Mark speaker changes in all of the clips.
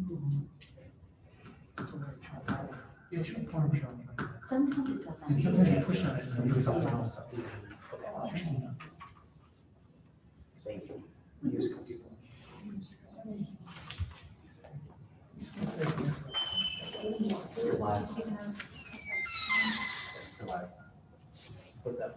Speaker 1: Sometimes it doesn't.
Speaker 2: And sometimes you push on it and it's something else.
Speaker 3: Thank you.
Speaker 2: Use cookie.
Speaker 3: What's that?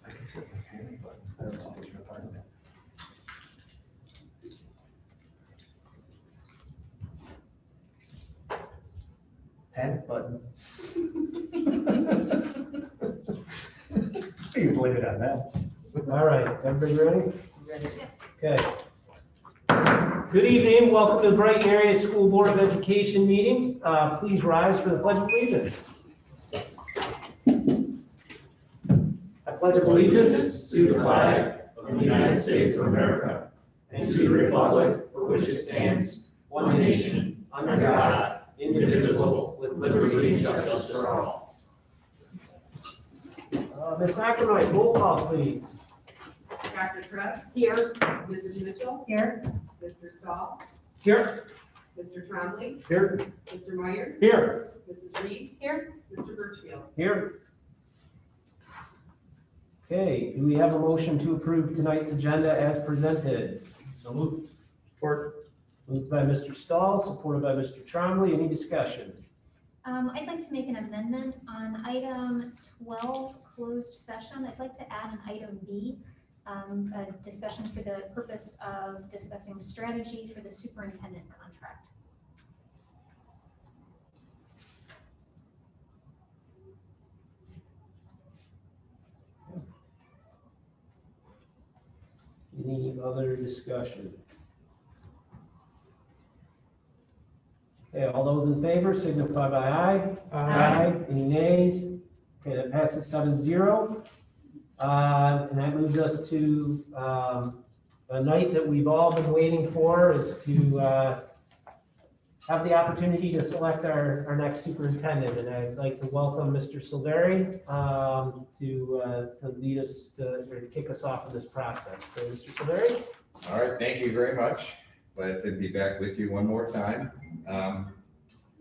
Speaker 2: I can sit with Harry, but I don't know if you're part of that. Panic button. You blame it on that.
Speaker 3: All right, everybody ready? Okay. Good evening, welcome to the Brighton Area School Board of Education meeting. Please rise for the Pledge of Allegiance. I pledge allegiance
Speaker 4: to the flag of the United States of America and to the republic for which it stands, one nation, under God, indivisible, with liberty and justice for all.
Speaker 3: Ms. Ackerman, roll call, please.
Speaker 5: Dr. Krebs? Here. Mrs. Mitchell?
Speaker 1: Here.
Speaker 5: Mr. Stahl?
Speaker 3: Here.
Speaker 5: Mr. Trombley?
Speaker 3: Here.
Speaker 5: Mr. Myers?
Speaker 3: Here.
Speaker 5: Mrs. Reed? Here. Mr. Birchfield?
Speaker 3: Here. Okay, do we have a motion to approve tonight's agenda as presented?
Speaker 4: So moved.
Speaker 3: Support. Moved by Mr. Stahl, supported by Mr. Trombley. Any discussion?
Speaker 1: I'd like to make an amendment on item 12, closed session. I'd like to add an item B, a discussion for the purpose of discussing strategy for the superintendent contract.
Speaker 3: Any other discussion? Okay, all those in favor signify by aye.
Speaker 1: Aye.
Speaker 3: Any nays? Okay, that passes 7-0. And that moves us to a night that we've all been waiting for, is to have the opportunity to select our next superintendent. And I'd like to welcome Mr. Silveri to lead us, or to kick us off in this process. So, Mr. Silveri?
Speaker 6: All right, thank you very much. Glad to be back with you one more time.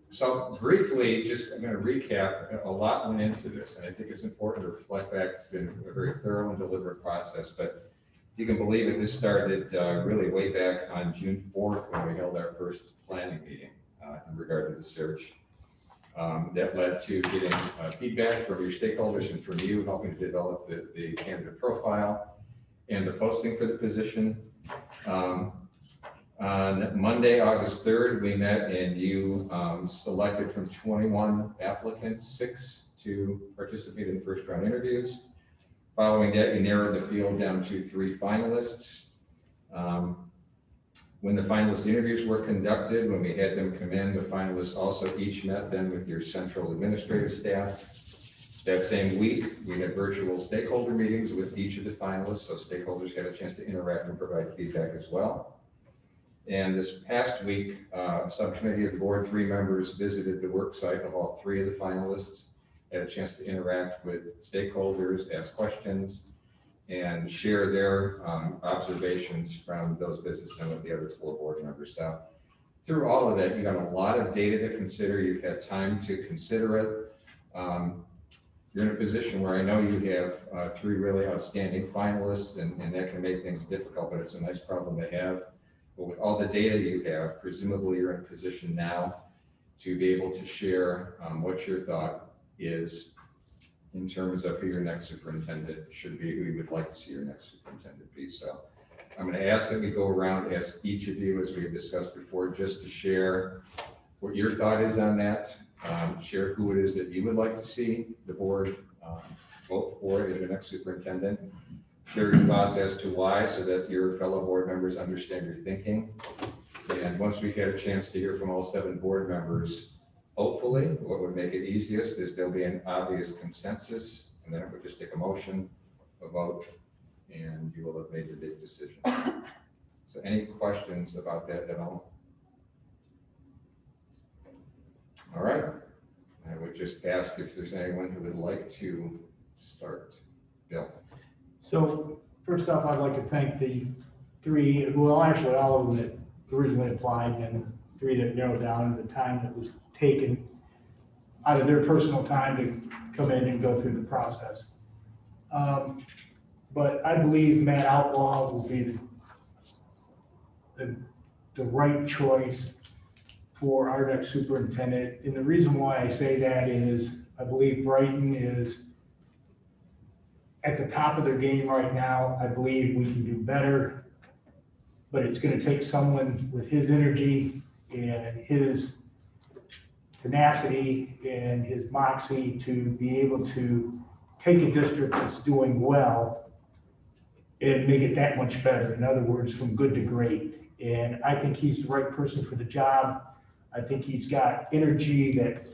Speaker 6: So briefly, I'm going to recap. A lot went into this, and I think it's important to reflect back. It's been a very thorough and deliberate process, but if you can believe it, this started really way back on June 4th when we held our first planning meeting in regard to the search. That led to getting feedback from your stakeholders and from you, helping to develop the candidate profile and the posting for the position. On Monday, August 3rd, we met and you selected from 21 applicants, 6 to participate in the first round interviews. Following that, you narrowed the field down to 3 finalists. When the finalist interviews were conducted, when we had them come in, the finalists also each met then with your central administrative staff. That same week, we had virtual stakeholder meetings with each of the finalists, so stakeholders had a chance to interact and provide feedback as well. And this past week, a subcommittee of the board, 3 members visited the work site of all 3 of the finalists, had a chance to interact with stakeholders, ask questions, and share their observations from those visits and with the other 4 board members. So through all of that, you got a lot of data to consider. You've had time to consider it. You're in a position where I know you have 3 really outstanding finalists, and that can make things difficult, but it's a nice problem to have. But with all the data you have, presumably you're in a position now to be able to share what your thought is in terms of who your next superintendent should be, who you would like to see your next superintendent be. So I'm going to ask that we go around, ask each of you, as we've discussed before, just to share what your thought is on that, share who it is that you would like to see the board vote for as your next superintendent. Share your thoughts as to why, so that your fellow board members understand your thinking. And once we've had a chance to hear from all 7 board members, hopefully what would make it easiest is there'll be an obvious consensus, and then it would just take a motion, a vote, and you will have made the big decision. So any questions about that at all? All right. I would just ask if there's anyone who would like to start. Bill?
Speaker 7: So first off, I'd like to thank the three, well, actually all of them that originally applied and three that narrowed down the time that was taken out of their personal time to come in and go through the process. But I believe Matt Outlaw will be the right choice for our next superintendent. And the reason why I say that is I believe Brighton is at the top of their game right now. I believe we can do better, but it's going to take someone with his energy and his tenacity and his moxie to be able to take a district that's doing well and make it that much better. In other words, from good to great. And I think he's the right person for the job. I think he's got energy that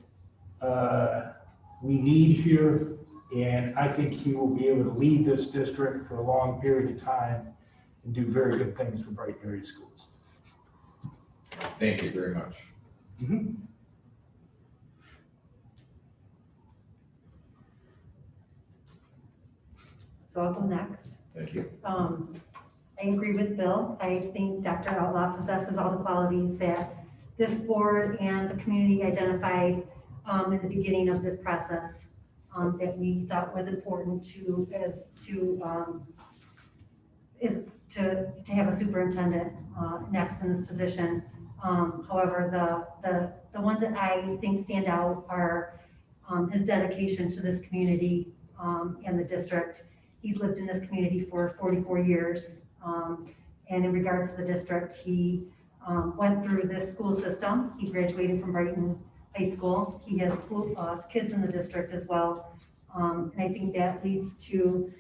Speaker 7: we need here. And I think he will be able to lead this district for a long period of time and do very good things for Brighton area schools.
Speaker 6: Thank you very much.
Speaker 8: So I'll go next.
Speaker 6: Thank you.
Speaker 8: I agree with Bill. I think Dr. Outlaw possesses all the qualities that this board and the community identified in the beginning of this process that we thought was important to have a superintendent next in this position. However, the ones that I think stand out are his dedication to this community and the district. He's lived in this community for 44 years. And in regards to the district, he went through this school system. He graduated from Brighton High School. He has kids in the district as well. And I think that leads to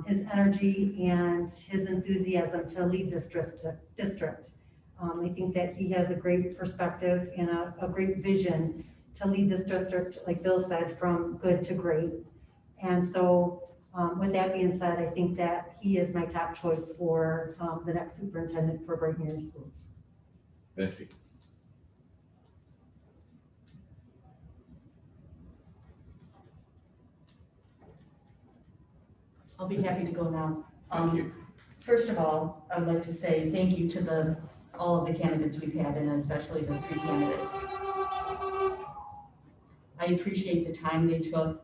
Speaker 8: his energy and his enthusiasm to lead this district. I think that he has a great perspective and a great vision to lead this district, like Bill said, from good to great. And so with that being said, I think that he is my top choice for the next superintendent for Brighton area schools.
Speaker 6: Thank you.
Speaker 9: I'll be happy to go now.
Speaker 6: Thank you.
Speaker 9: First of all, I would like to say thank you to all of the candidates we've had, and especially the three candidates. I appreciate the time they took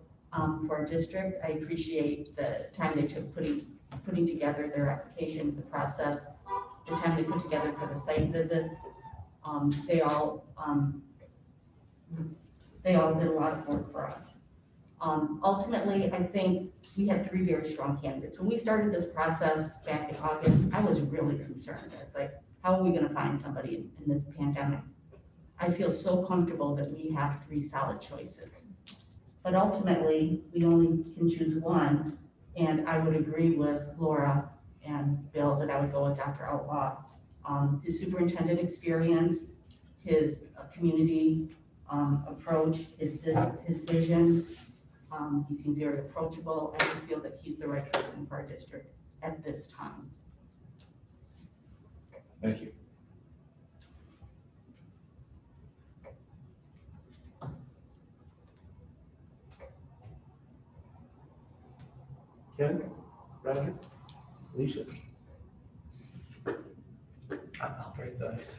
Speaker 9: for our district. I appreciate the time they took putting together their applications, the process, the time they put together for the site visits. They all did a lot of work for us. Ultimately, I think we had three very strong candidates. When we started this process back in August, I was really concerned. It's like, how are we going to find somebody in this pandemic? I feel so comfortable that we have three solid choices. But ultimately, we only can choose one, and I would agree with Laura and Bill that I would go with Dr. Outlaw. His superintendent experience, his community approach, his vision, he seems very approachable. I just feel that he's the right person for our district at this time.
Speaker 6: Thank you.
Speaker 3: Ken? Brandon? Alicia?
Speaker 2: I'll break the ice.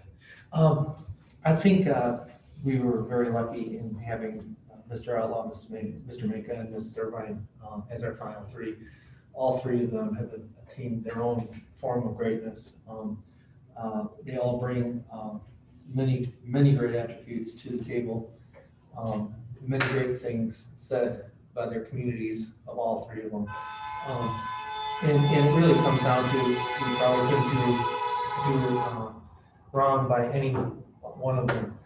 Speaker 2: I think we were very lucky in having Mr. Outlaw, Mr. Minka, and Mrs. Irvine as our final three. All three of them have attained their own form of greatness. They all bring many great attributes to the table. Many great things said by their communities of all three of them. And it really comes down to we probably couldn't do wrong by any one of them.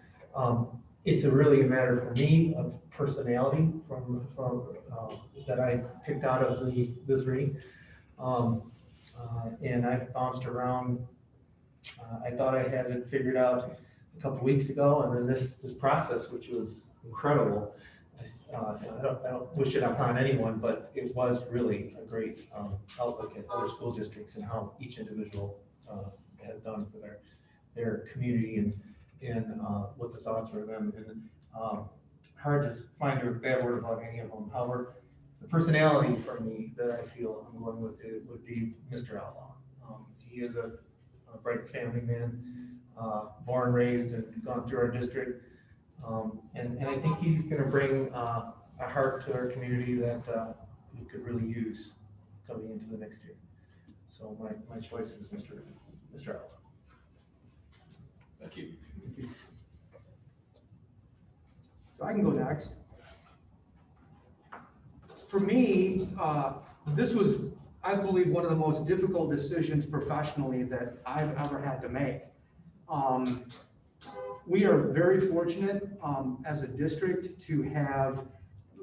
Speaker 2: It's really a matter for me of personality from that I picked out of the three. And I bounced around. I thought I had it figured out a couple weeks ago, and then this process, which was incredible. I don't wish it upon anyone, but it was really a great outlook at other school districts and how each individual has done for their community and what the thoughts were of them. And hard to find a bad word about any of them. However, the personality for me that I feel I'm going with it would be Mr. Outlaw. He is a bright family man, born, raised, and gone through our district. And I think he's going to bring a heart to our community that we could really use coming into the next year. So my choice is Mr. Outlaw.
Speaker 6: Thank you.
Speaker 10: So I can go next. For me, this was, I believe, one of the most difficult decisions professionally that I've ever had to make. We are very fortunate as a district to have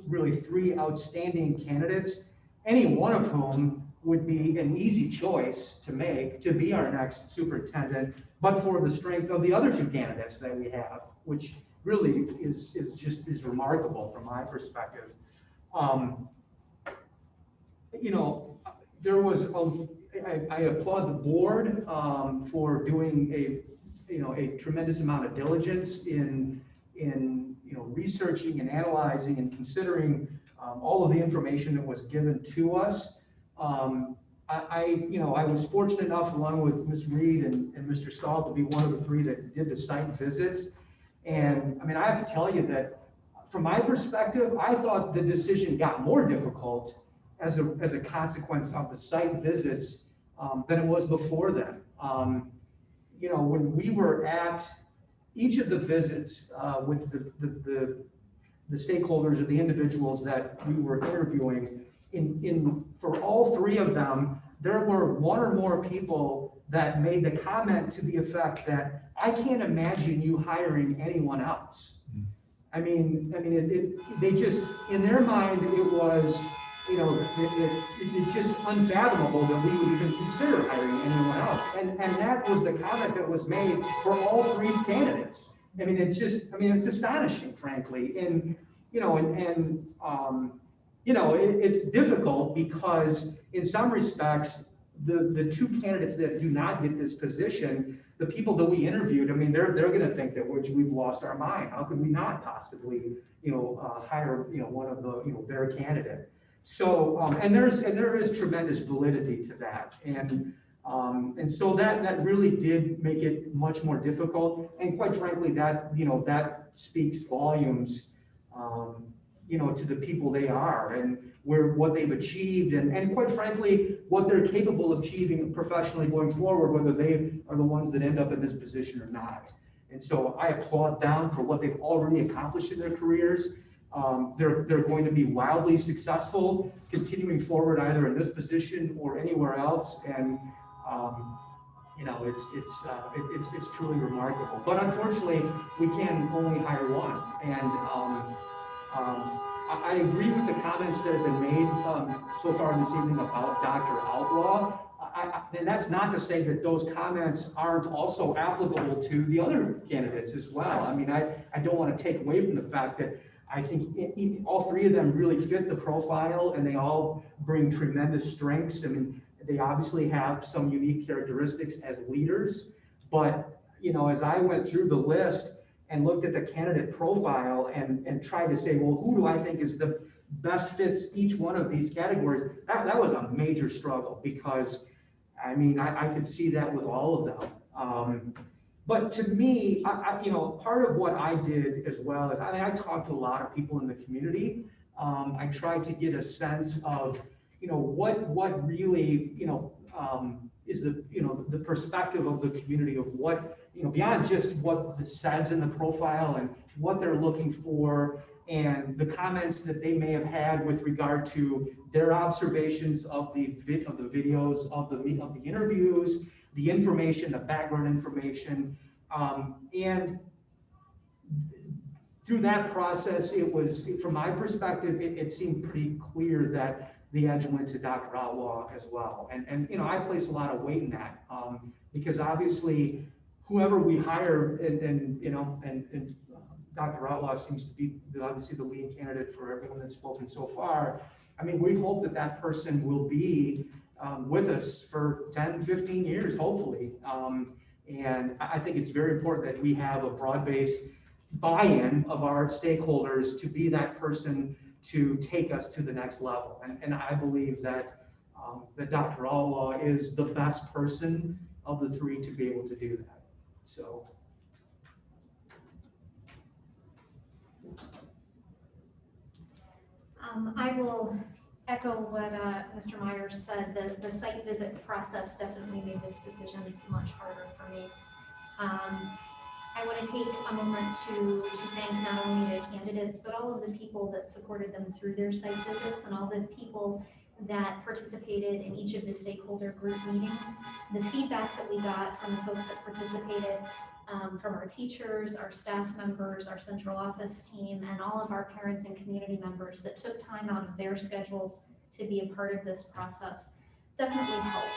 Speaker 10: really 3 outstanding candidates, any one of whom would be an easy choice to make to be our next superintendent, but for the strength of the other 2 candidates that we have, which really is remarkable from my perspective. There was I applaud the board for doing a tremendous amount of diligence in researching and analyzing and considering all of the information that was given to us. I was fortunate enough, along with Ms. Reed and Mr. Stahl, to be one of the 3 that did the site visits. And I mean, I have to tell you that from my perspective, I thought the decision got more difficult as a consequence of the site visits than it was before then. When we were at each of the visits with the stakeholders or the individuals that we were interviewing, for all 3 of them, there were 1 or more people that made the comment to the effect that I can't imagine you hiring anyone else. They just, in their mind, it was, it's just unfathomable that we would even consider hiring anyone else. And that was the comment that was made for all 3 candidates. It's astonishing, frankly. It's difficult because in some respects, the 2 candidates that do not get this position, the people that we interviewed, they're going to think that we've lost our mind. How could we not possibly, hire, one of the, their candidate? So, and there is tremendous validity to that. And so that really did make it much more difficult. And quite frankly, that speaks volumes, to the people they are and what they've achieved and quite frankly, what they're capable of achieving professionally going forward, whether they are the ones that end up in this position or not. And so I applaud them for what they've already accomplished in their careers. They're going to be wildly successful, continuing forward either in this position or anywhere else. And it's truly remarkable. But unfortunately, we can only hire 1. And I agree with the comments that have been made so far this evening about Dr. Outlaw. And that's not to say that those comments aren't also applicable to the other candidates as well. I don't want to take away from the fact that I think all 3 of them really fit the profile and they all bring tremendous strengths. They obviously have some unique characteristics as leaders, but as I went through the list and looked at the candidate profile and tried to say, well, who do I think is the best fits each one of these categories? That was a major struggle because I could see that with all of them. But to me, part of what I did as well is I talked to a lot of people in the community. I tried to get a sense of, what really, is the perspective of the community of what, beyond just what it says in the profile and what they're looking for and the comments that they may have had with regard to their observations of the videos, of the interviews, the information, the background information. And through that process, it was, from my perspective, it seemed pretty clear that the edge went to Dr. Outlaw as well. And I place a lot of weight in that because obviously whoever we hire and Dr. Outlaw seems to be obviously the lead candidate for everyone that's spoken so far. I mean, we hope that that person will be with us for 10, 15 years, hopefully. And I think it's very important that we have a broad-based buy-in of our stakeholders to be that person to take us to the next level. And I believe that, that Dr. Outlaw is the best person of the three to be able to do that. So.
Speaker 1: I will echo what Mr. Myers said. The site visit process definitely made this decision much harder for me. I want to take a moment to thank not only the candidates, but all of the people that supported them through their site visits and all the people that participated in each of the stakeholder group meetings. The feedback that we got from the folks that participated, from our teachers, our staff members, our central office team, and all of our parents and community members that took time out of their schedules to be a part of this process definitely helped.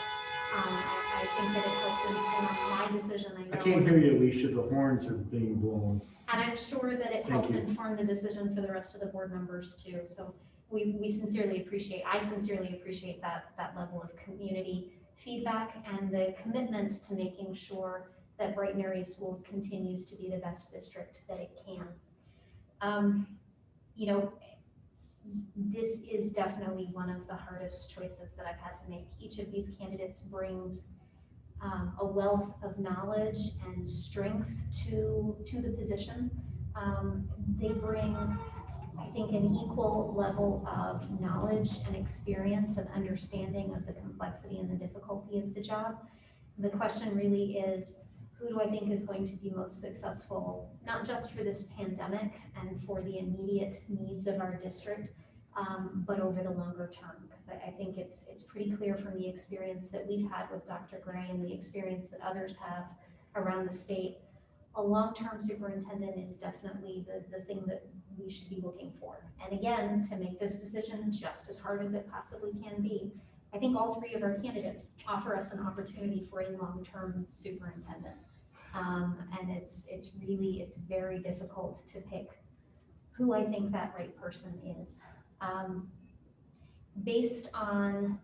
Speaker 1: I think that it helped inform my decision.
Speaker 7: I can't hear you, Alicia, the horns are being blown.
Speaker 1: And I'm sure that it helped inform the decision for the rest of the board members too. So we sincerely appreciate, I sincerely appreciate that level of community feedback and the commitment to making sure that Brighton Area Schools continues to be the best district that it can. You know, this is definitely one of the hardest choices that I've had to make. Each of these candidates brings a wealth of knowledge and strength to the position. They bring, I think, an equal level of knowledge and experience and understanding of the complexity and the difficulty of the job. The question really is, who do I think is going to be most successful, not just for this pandemic and for the immediate needs of our district, but over the longer term? Because I think it's pretty clear from the experience that we've had with Dr. Gray and the experience that others have around the state, a long-term superintendent is definitely the thing that we should be looking for. And again, to make this decision just as hard as it possibly can be, I think all three of our candidates offer us an opportunity for a long-term superintendent. And it's very difficult to pick who I think that right person is. Based on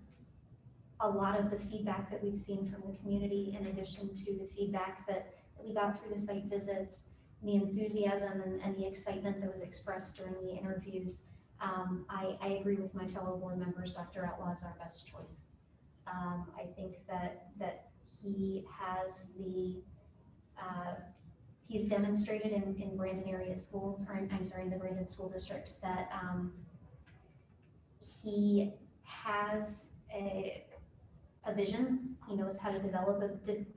Speaker 1: a lot of the feedback that we've seen from the community, in addition to the feedback that we got through the site visits, the enthusiasm and the excitement that was expressed during the interviews, I agree with my fellow board members. Dr. Outlaw is our best choice. I think that he has he's demonstrated in Brandon area schools, or I'm sorry, in the Brandon School District, that he has a vision. He knows how to develop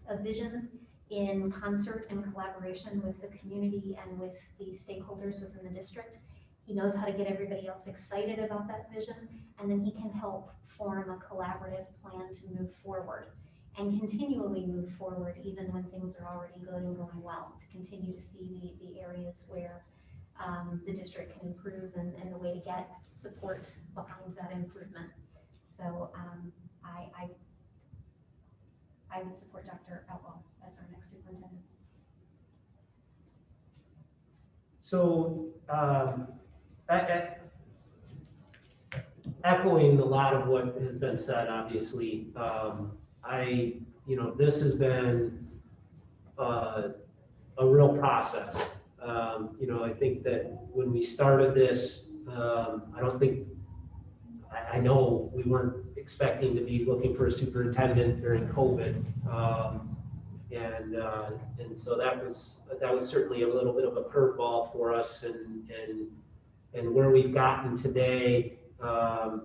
Speaker 1: a vision in concert and collaboration with the community and with the stakeholders within the district. He knows how to get everybody else excited about that vision, and then he can help form a collaborative plan to move forward and continually move forward even when things are already good and going well, to continue to see the areas where the district can improve and the way to get support behind that improvement. So I would support Dr. Outlaw as our next superintendent.
Speaker 3: So, echoing a lot of what has been said, obviously, this has been a real process. I think that when we started this, I know we weren't expecting to be looking for a superintendent during COVID. And so that was certainly a little bit of a curveball for us, and where we've gotten today. I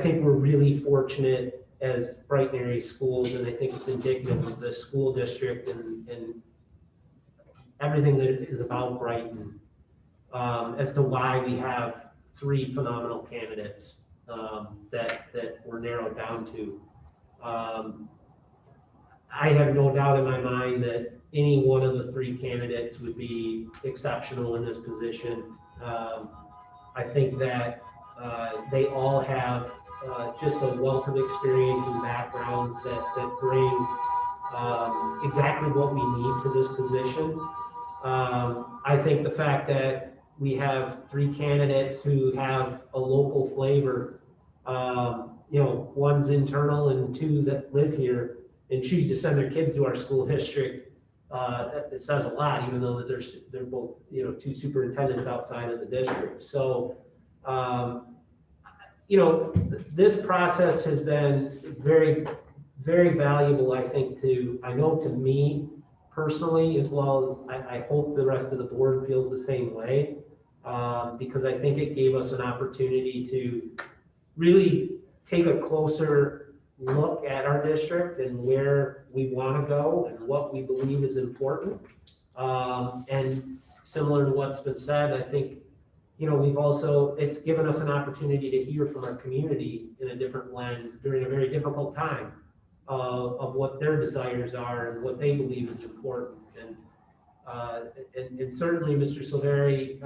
Speaker 3: think we're really fortunate as Brighton area schools, and I think it's indicative of the school district and everything that is about Brighton, as to why we have three phenomenal candidates that were narrowed down to. I have no doubt in my mind that any one of the three candidates would be exceptional in this position. I think that they all have just a wealth of experience and backgrounds that bring exactly what we need to this position. I think the fact that we have 3 candidates who have a local flavor. One's internal and 2 that live here and choose to send their kids to our school district. It says a lot, even though they're both, 2 superintendents outside of the district. So, this process has been very, very valuable, I think, to me personally, as well as I hope the rest of the board feels the same way. Because I think it gave us an opportunity to really take a closer look at our district and where we want to go and what we believe is important. And similar to what's been said, I think, it's given us an opportunity to hear from our community in a different lens during a very difficult time of what their desires are and what they believe is important. And certainly, Mr. Silveri,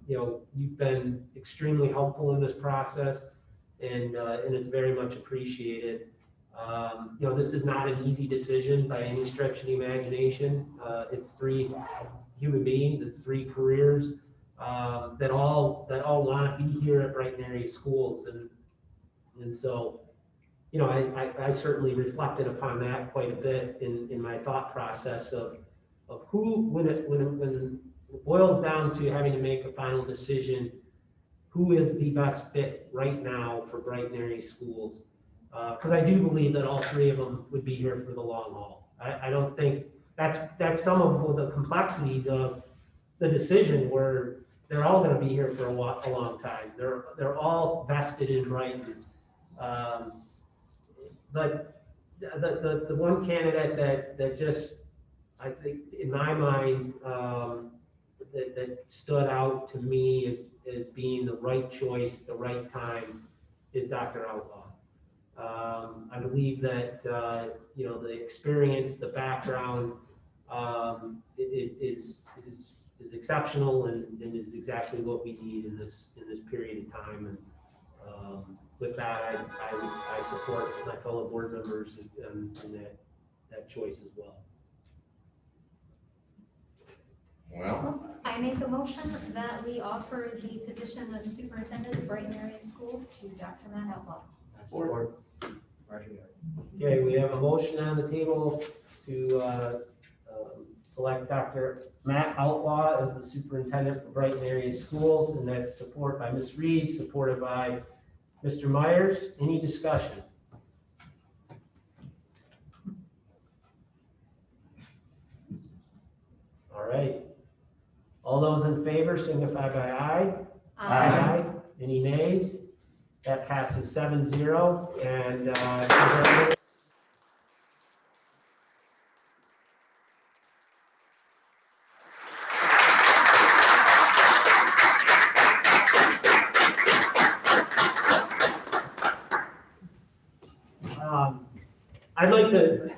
Speaker 3: you've been extremely helpful in this process, and it's very much appreciated. This is not an easy decision by any stretch of the imagination. It's 3 human beings, it's 3 careers that all want to be here at Brighton area schools, and so. I certainly reflected upon that quite a bit in my thought process of who, when it boils down to having to make a final decision, who is the best fit right now for Brighton area schools? Because I do believe that all 3 of them would be here for the long haul. I don't think that's some of the complexities of the decision, where they're all going to be here for a long time. They're all vested in Brighton. But the one candidate that just, I think, in my mind, that stood out to me as being the right choice at the right time is Dr. Outlaw. I believe that, the experience, the background is exceptional and is exactly what we need in this period of time. And with that, I support my fellow board members in that choice as well.
Speaker 6: Well,
Speaker 1: I make a motion that we offer the position of superintendent of Brighton area schools to Dr. Matt Outlaw.
Speaker 2: Support. Okay, we have a motion on the table to select Dr. Matt Outlaw as the superintendent for Brighton area schools, and that's support by Ms. Reed, supported by Mr. Myers. Any discussion? All right. All those in favor signify by aye. Aye. Any nays? That passes 7-0. And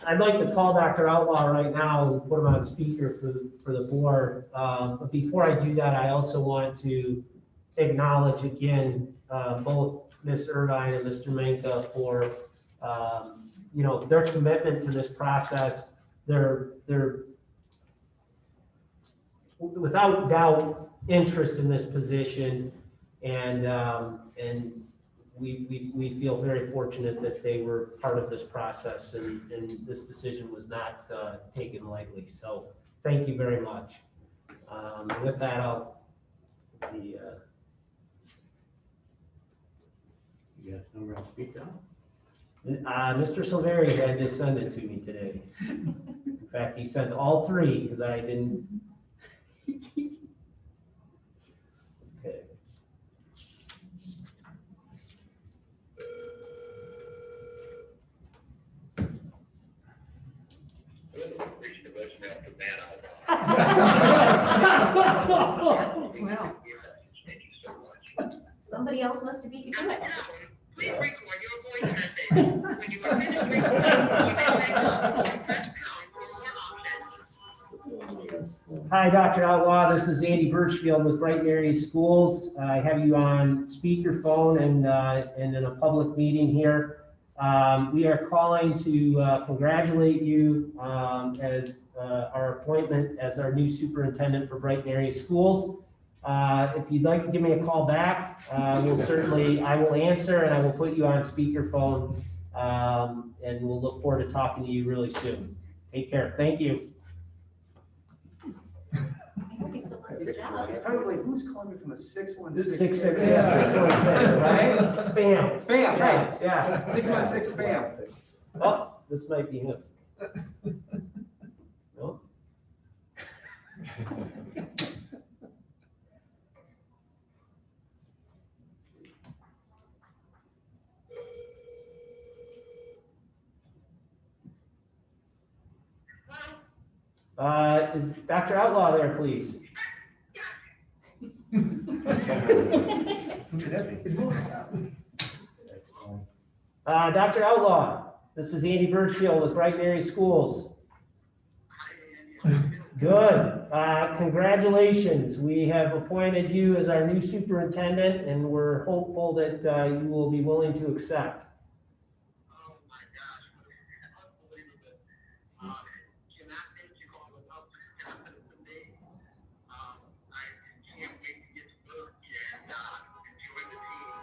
Speaker 2: I'd like to call Dr. Outlaw right now and put him on speaker for the board. But before I do that, I also want to acknowledge again both Ms. Irvine and Mr. Menka for their commitment to this process. They're without doubt interest in this position, and we feel very fortunate that they were part of this process, and this decision was not taken lightly. So thank you very much. With that, I'll be.
Speaker 7: You got somewhere to speak now?
Speaker 3: Mr. Silveri had to send it to me today. In fact, he sent all 3 because I didn't. Okay.
Speaker 9: Wow.
Speaker 1: Somebody else must have beat you to it.
Speaker 11: Please record your voice message. When you are finished recording, press pound for more options.
Speaker 3: Hi, Dr. Outlaw. This is Andy Birchfield with Brighton Area Schools. I have you on speakerphone and in a public meeting here. We are calling to congratulate you as our appointment as our new superintendent for Brighton Area Schools. If you'd like to give me a call back, I will answer and I will put you on speakerphone. And we'll look forward to talking to you really soon. Take care. Thank you.
Speaker 1: I hope he still wants his job.
Speaker 10: It's kind of like, who's calling me from a 616?
Speaker 3: 616, right? Spam.
Speaker 10: Spam, right,
Speaker 3: Yeah.
Speaker 10: 616 spam.
Speaker 3: Oh, this might be him. No? Is Dr. Outlaw there, please? Dr. Outlaw, this is Andy Birchfield with Brighton Area Schools. Good. Congratulations. We have appointed you as our new superintendent, and we're hopeful that you will be willing to accept.
Speaker 11: Oh my gosh, unbelievable. Cannot thank you all enough for your confidence in me. I can't wait to get to work and enjoy the team.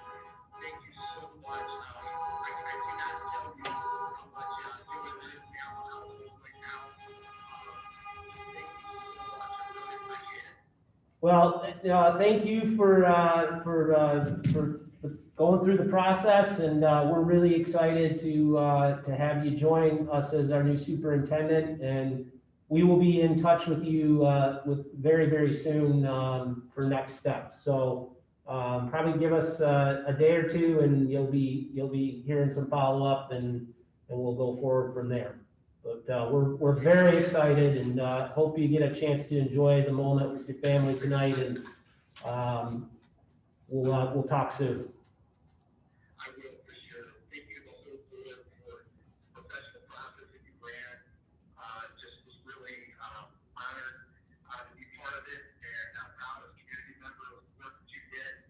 Speaker 11: Thank you so much. I cannot tell you how much you're in this now right now. Thank you so much. I really appreciate it.
Speaker 3: Well, thank you for going through the process, and we're really excited to have you join us as our new superintendent. And we will be in touch with you very, very soon for next steps. So probably give us a day or two, and you'll be hearing some follow up, and we'll go forward from there. But we're very excited, and hope you get a chance to enjoy the moment with your family tonight. And we'll talk soon.
Speaker 11: I will for sure. Thank you to the whole board for the professional process that you ran. Just was really honored to be part of it, and I'm proud as a community member of the work that you did.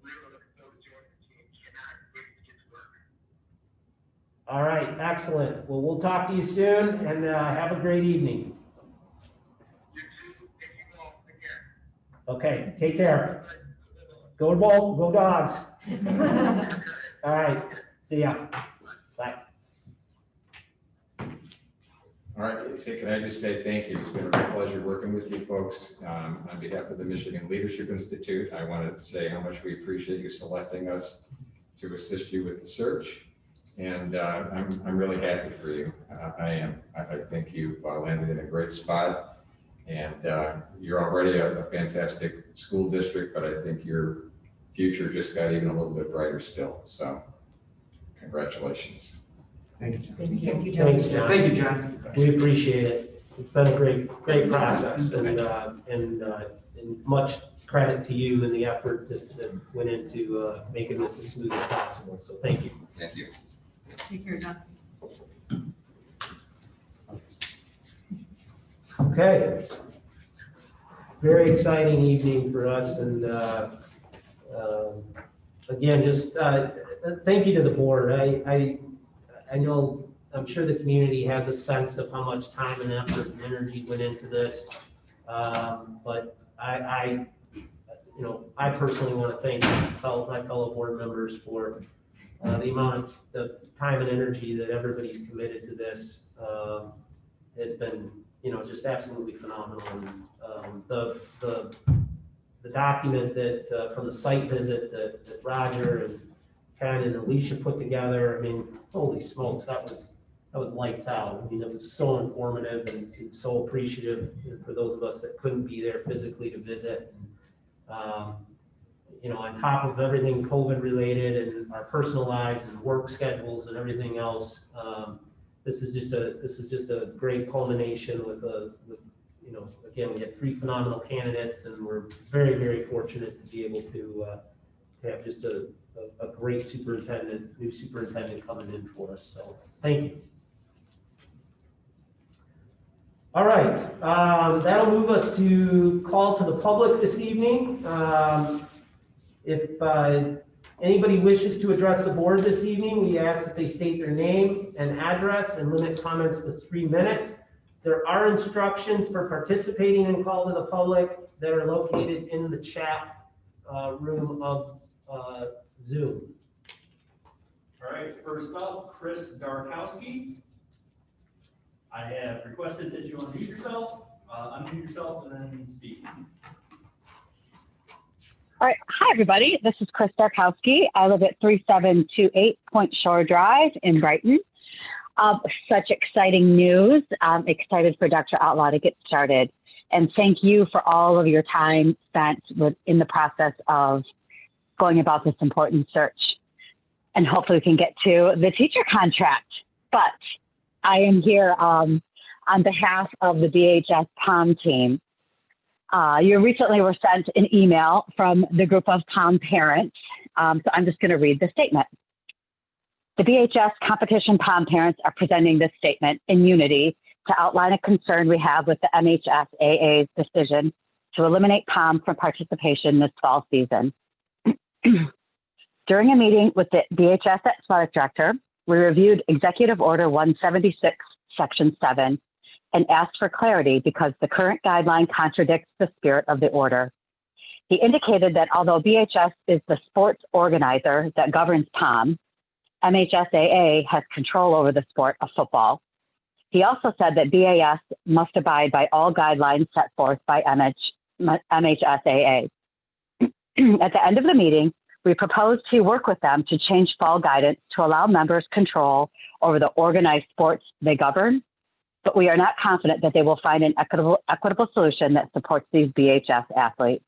Speaker 11: Really looking forward to joining the team. Cannot wait to get to work.
Speaker 3: All right, excellent. Well, we'll talk to you soon, and have a great evening.
Speaker 11: You too. Thank you all. Take care.
Speaker 3: Okay, take care. Go Bolt, go Dogs. All right, see ya. Bye.
Speaker 6: All right, so can I just say thank you? It's been a real pleasure working with you folks. On behalf of the Michigan Leadership Institute, I want to say how much we appreciate you selecting us to assist you with the search. And I'm really happy for you. I am. I think you've landed in a great spot, and you're already a fantastic school district, but I think your future just got even a little bit brighter still. So congratulations.
Speaker 10: Thank you.
Speaker 8: Thank you,
Speaker 3: Thanks, John.
Speaker 10: Thank you, John.
Speaker 3: We appreciate it. It's been a great process, and much credit to you and the effort that went into making this as smooth as possible. So thank you.
Speaker 6: Thank you.
Speaker 8: Take care, John.
Speaker 3: Okay. Very exciting evening for us, and again, just thank you to the board. I know, I'm sure the community has a sense of how much time and effort and energy went into this, but I personally want to thank my fellow board members for the amount of the time and energy that everybody's committed to this has been, just absolutely phenomenal. And the document that from the site visit that Roger and Ken and Alicia put together, I mean, holy smokes, that was lights out. I mean, it was so informative and so appreciative for those of us that couldn't be there physically to visit. On top of everything COVID related and our personal lives and work schedules and everything else, this is just a great culmination with again, we had 3 phenomenal candidates, and we're very, very fortunate to be able to have just a great new superintendent coming in for us. So thank you. All right, that'll move us to call to the public this evening. If anybody wishes to address the board this evening, we ask that they state their name and address and limit comments to 3 minutes. There are instructions for participating in call to the public that are located in the chat room of Zoom.
Speaker 4: All right, first up, Chris Darkowski. I have requested that you unmute yourself, and then speak.
Speaker 12: All right. Hi, everybody. This is Chris Darkowski. I live at 3728 Point Shore Drive in Brighton. Such exciting news. I'm excited for Dr. Outlaw to get started. And thank you for all of your time spent in the process of going about this important search. And hopefully we can get to the teacher contract. But I am here on behalf of the BHS POM team. You recently were sent an email from the group of POM parents. So I'm just going to read the statement. The BHS competition POM parents are presenting this statement in unity to outline a concern we have with the MHSAA's decision to eliminate POM from participation this fall season. During a meeting with the BHS Athletic Director, we reviewed Executive Order 176, Section 7, and asked for clarity because the current guideline contradicts the spirit of the order. He indicated that although BHS is the sports organizer that governs POM, MHSAA has control over the sport of football. He also said that BAS must abide by all guidelines set forth by MHSAA. At the end of the meeting, we proposed to work with them to change fall guidance to allow members control over the organized sports they govern, but we are not confident that they will find an equitable solution that supports these BHS athletes.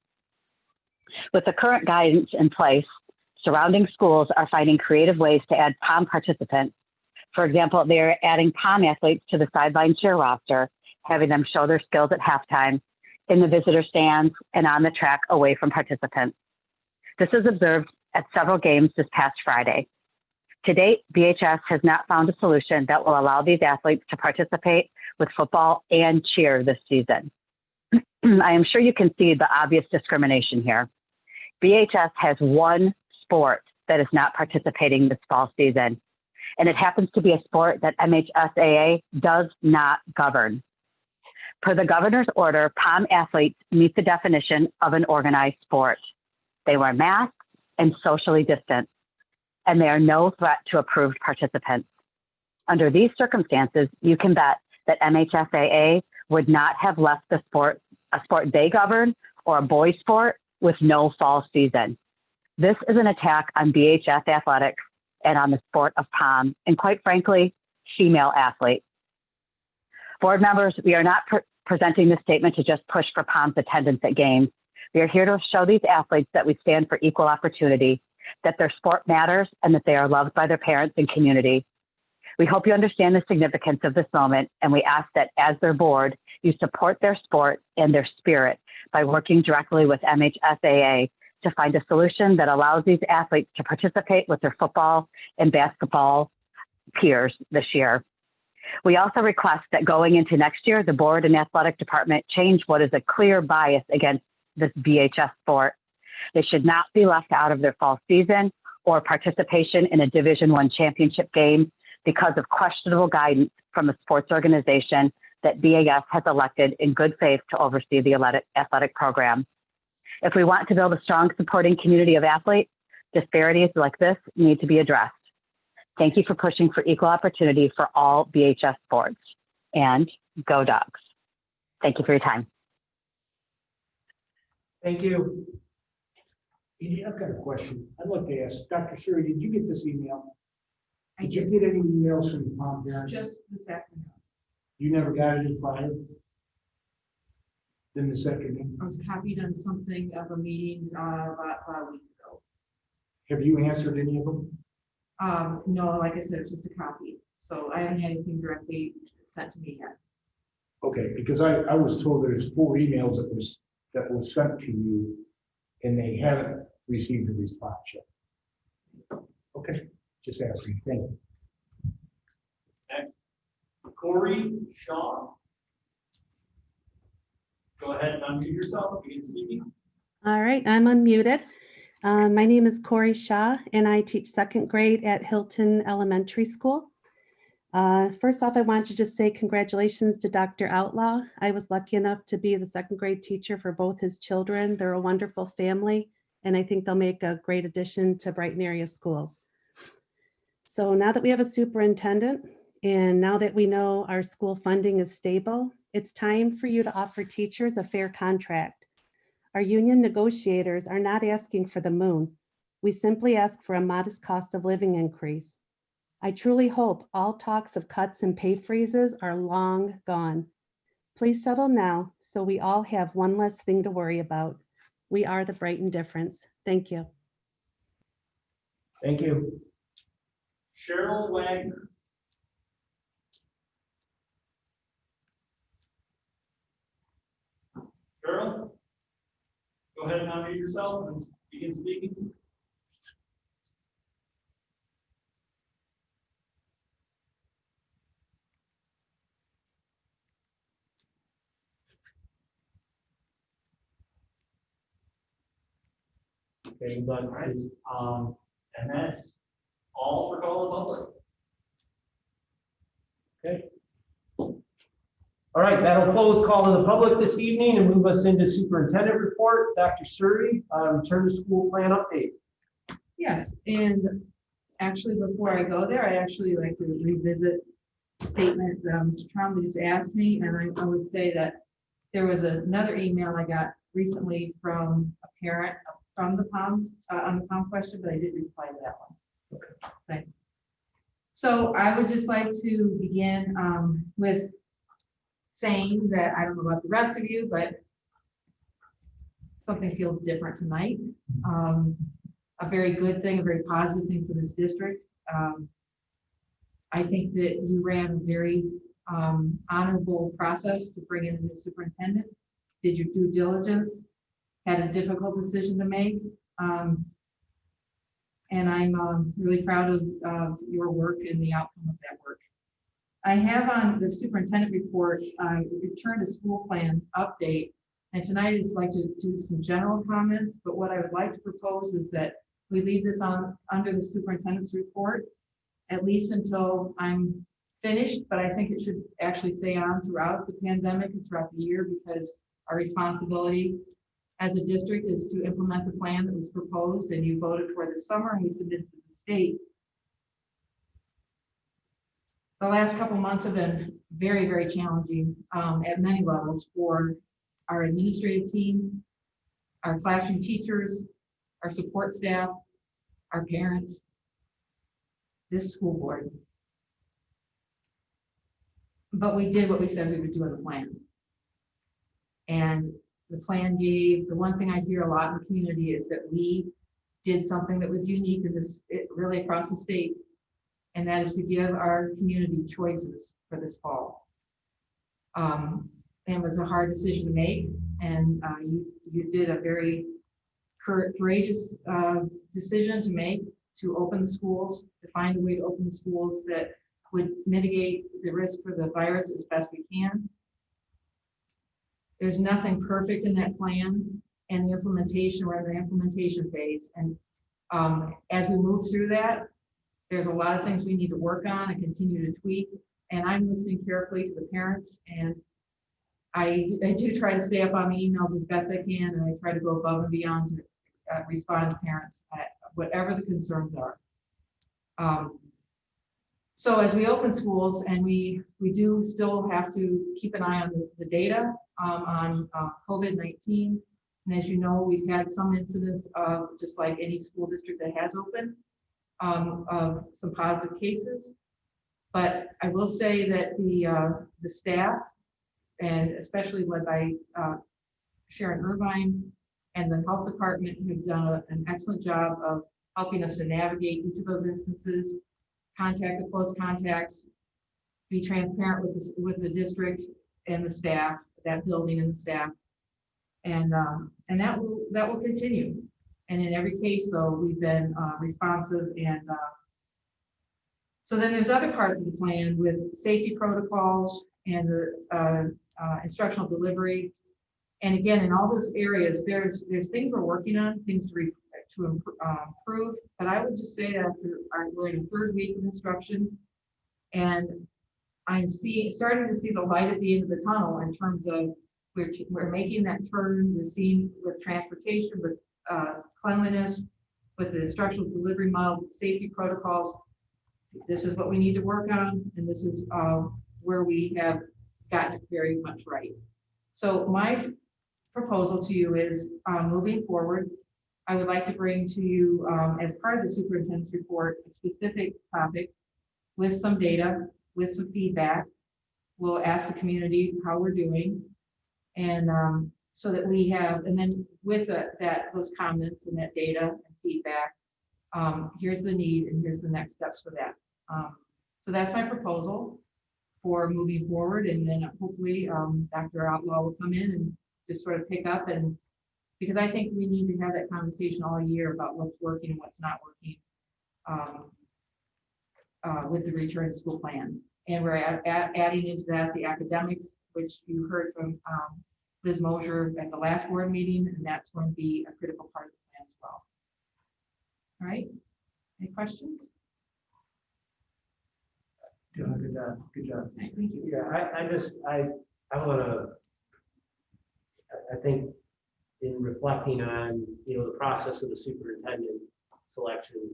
Speaker 12: With the current guidance in place, surrounding schools are finding creative ways to add POM participants. For example, they are adding POM athletes to the sideline cheer roster, having them show their skills at halftime, in the visitor stands, and on the track away from participants. This is observed at several games this past Friday. To date, BHS has not found a solution that will allow these athletes to participate with football and cheer this season. I am sure you can see the obvious discrimination here. BHS has one sport that is not participating this fall season, and it happens to be a sport that MHSAA does not govern. Per the governor's order, POM athletes meet the definition of an organized sport. They wear masks and socially distance, and they are no threat to approved participants. Under these circumstances, you can bet that MHSAA would not have left the sport a sport they govern or a boys sport with no fall season. This is an attack on BHS athletics and on the sport of POM, and quite frankly, female athletes. Board members, we are not presenting this statement to just push for POM's attendance at games. We are here to show these athletes that we stand for equal opportunity, that their sport matters, and that they are loved by their parents and community. We hope you understand the significance of this moment, and we ask that as their board, you support their sport and their spirit by working directly with MHSAA to find a solution that allows these athletes to participate with their football and basketball peers this year. We also request that going into next year, the board and athletic department change what is a clear bias against this BHS sport. They should not be left out of their fall season or participation in a Division I championship game because of questionable guidance from a sports organization that BAS has elected in good faith to oversee the athletic program. If we want to build a strong supporting community of athletes, disparities like this need to be addressed. Thank you for pushing for equal opportunity for all BHS sports, and go Dogs. Thank you for your time.
Speaker 3: Thank you.
Speaker 7: Edie, I've got a question. I'd like to ask, Dr. Suri, did you get this email? Did you get any emails from the POM parents?
Speaker 5: Just this afternoon.
Speaker 7: You never got any prior? Then this afternoon?
Speaker 5: I was copied on something of a meeting about a week ago.
Speaker 7: Have you answered any of them?
Speaker 5: No, like I said, it's just a copy. So I haven't had anything directly sent to me yet.
Speaker 7: Okay, because I was told there's 4 emails that was sent to you and they haven't received a response yet. Okay, just asking. Thank you.
Speaker 4: Next, Corey Shaw. Go ahead and unmute yourself, begin speaking.
Speaker 13: All right, I'm unmuted. My name is Corey Shaw, and I teach 2nd grade at Hilton Elementary School. First off, I want to just say congratulations to Dr. Outlaw. I was lucky enough to be the second grade teacher for both his children. They're a wonderful family, and I think they'll make a great addition to Brighton area schools. So now that we have a superintendent, and now that we know our school funding is stable, it's time for you to offer teachers a fair contract. Our union negotiators are not asking for the moon. We simply ask for a modest cost of living increase. I truly hope all talks of cuts and pay freezes are long gone. Please settle now so we all have one less thing to worry about. We are the Brighton difference. Thank you.
Speaker 3: Thank you.
Speaker 4: Cheryl Wagner. Cheryl, go ahead and unmute yourself and begin speaking.
Speaker 3: Okay, done.
Speaker 4: Right. And that's all for call of public.
Speaker 3: Okay. All right, that'll close call to the public this evening and move us into superintendent report. Dr. Suri, return to school plan update.
Speaker 5: Yes, and actually, before I go there, I actually like to revisit a statement that Mr. Trombley just asked me, and I would say that there was another email I got recently from a parent from the POM, on the POM question, but I did reply to that one. Okay. Thanks. So I would just like to begin with saying that I don't know about the rest of you, but something feels different tonight. A very good thing, a very positive thing for this district. I think that you ran a very honorable process to bring in a new superintendent, did your due diligence, had a difficult decision to make. And I'm really proud of your work and the outcome of that work. I have on the superintendent report, return to school plan update. And tonight I'd just like to do some general comments, but what I would like to propose is that we leave this on under the superintendent's report, at least until I'm finished, but I think it should actually stay on throughout the pandemic and throughout the year, because our responsibility as a district is to implement the plan that was proposed and you voted for this summer and we submitted to the state. The last couple months have been very, very challenging at many levels for our administrative team, our classroom teachers, our support staff, our parents, this school board. But we did what we said we would do in the plan. And the plan gave, the one thing I hear a lot in the community is that we did something that was unique in this, really across the state, and that is to give our community choices for this fall. And it was a hard decision to make, and you did a very courageous decision to make, to open the schools, to find a way to open the schools that would mitigate the risk for the virus as best we can. There's nothing perfect in that plan, and the implementation, we're in the implementation phase. And as we move through that, there's a lot of things we need to work on and continue to tweak. And I'm listening carefully to the parents, and I do try to stay up on the emails as best I can, and I try to go above and beyond to respond to parents at whatever the concerns are. So as we open schools, and we do still have to keep an eye on the data on COVID-19. And as you know, we've had some incidents of, just like any school district that has opened, of some positive cases. But I will say that the staff, and especially led by Sharon Irvine and the health department, have done an excellent job of helping us to navigate each of those instances, contact the close contacts, be transparent with the district and the staff, that building and the staff, and that will continue. And in every case, though, we've been responsive. And so then there's other parts of the plan with safety protocols and the instructional delivery. And again, in all those areas, there's things we're working on, things to improve. But I would just say that we're in the third week of instruction, and I'm starting to see the light at the end of the tunnel in terms of we're making that turn. We're seeing with transportation, with cleanliness, with the instructional delivery model, with safety protocols. This is what we need to work on, and this is where we have gotten it very much right. So my proposal to you is moving forward, I would like to bring to you as part of the superintendent's report, a specific topic with some data, with some feedback. We'll ask the community how we're doing. And so that we have, and then with those comments and that data and feedback, here's the need and here's the next steps for that. So that's my proposal for moving forward. And then hopefully Dr. Outlaw will come in and just sort of pick up, and because I think we need to have that conversation all year about what's working and what's not working with the return to school plan. And we're adding into that the academics, which you heard from Liz Mosier at the last board meeting, and that's going to be a critical part of the plan as well. All right, any questions?
Speaker 3: Good job. Good job.
Speaker 5: Thank you.
Speaker 3: Yeah, I want to, I think in reflecting on, the process of the superintendent selection,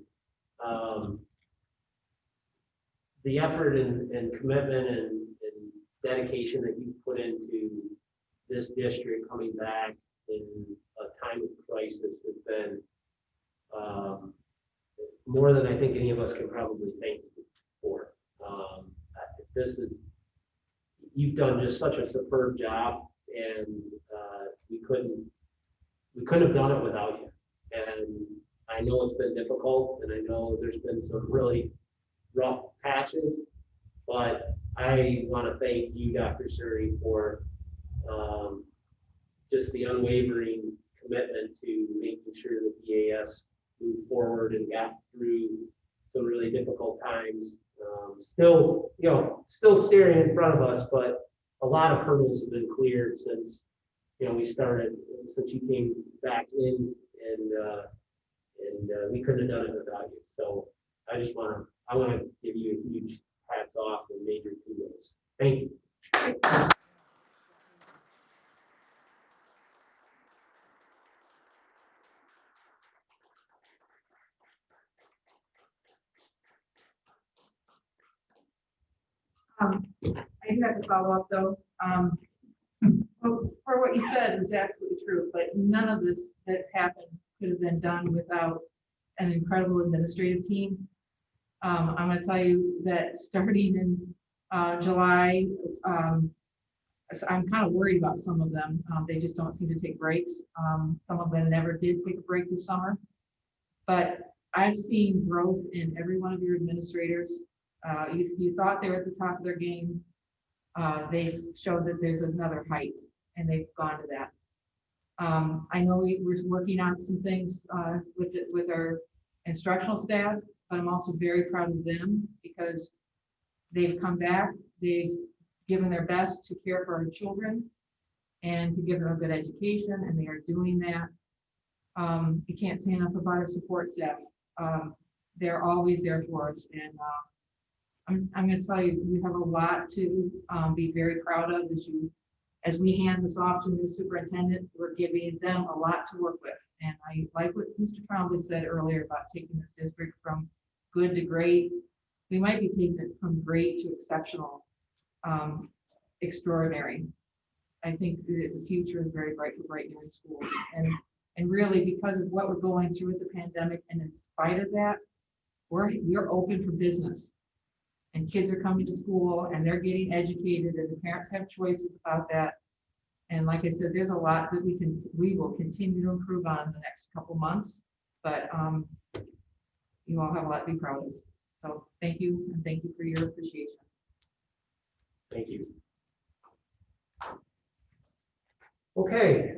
Speaker 3: the effort and commitment and dedication that you put into this district coming back in a time of crisis has been more than I think any of us can probably thank you for. You've done just such a superb job, and we couldn't have done it without you. And I know it's been difficult, and I know there's been some really rough patches, but I want to thank you, Dr. Suri, for just the unwavering commitment to making sure that EAS moved forward and got through some really difficult times. Still staring in front of us, but a lot of hurdles have been cleared since we started, since you came back in, and we couldn't have done it without you. So I want to give you a huge hats off and major kudos. Thank you.
Speaker 5: I do have to follow up though. For what you said is absolutely true, but none of this that's happened could have been done without an incredible administrative team. I'm going to tell you that starting in July, I'm kind of worried about some of them. They just don't seem to take breaks. Some of them never did take a break this summer, but I've seen growth in every one of your administrators. You thought they were at the top of their game. They've showed that there's another height, and they've gone to that. I know we're working on some things with our instructional staff, but I'm also very proud of them because they've come back. They've given their best to care for our children and to give them a good education, and they are doing that. You can't say enough about our support staff. They're always there for us, and I'm going to tell you, you have a lot to be very proud of as we hand this off to the new superintendent. We're giving them a lot to work with. And I like what Mr. Trombley said earlier about taking this district from good to great. We might be taking it from great to exceptional, extraordinary. I think the future is very bright for Bright Area schools. And really, because of what we're going through with the pandemic, and in spite of that, we're open for business. And kids are coming to school and they're getting educated, and the parents have choices about that. And like I said, there's a lot that we will continue to improve on in the next couple months, but you all have a lot to be proud of. So thank you, and thank you for your appreciation.
Speaker 3: Thank you. Okay,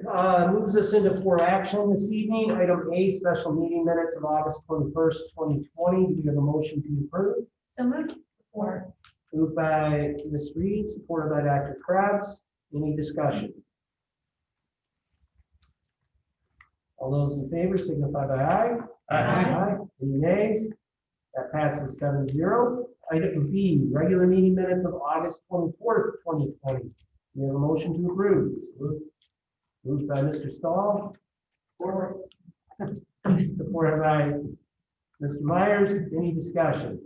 Speaker 3: moves us into for action this evening. Item A, special meeting minutes of August 21st, 2020. Do we have a motion to approve?
Speaker 1: So moved. Or
Speaker 3: Moved by Ms. Reed, supported by Dr. Krebs. Any discussion? All those in favor signify by aye.
Speaker 5: Aye.
Speaker 3: Any nays? That passes 7-0. Item B, regular meeting minutes of August 24th, 2020. We have a motion to approve. Moved by Mr. Stahl. Supported by Mr. Myers. Any discussion?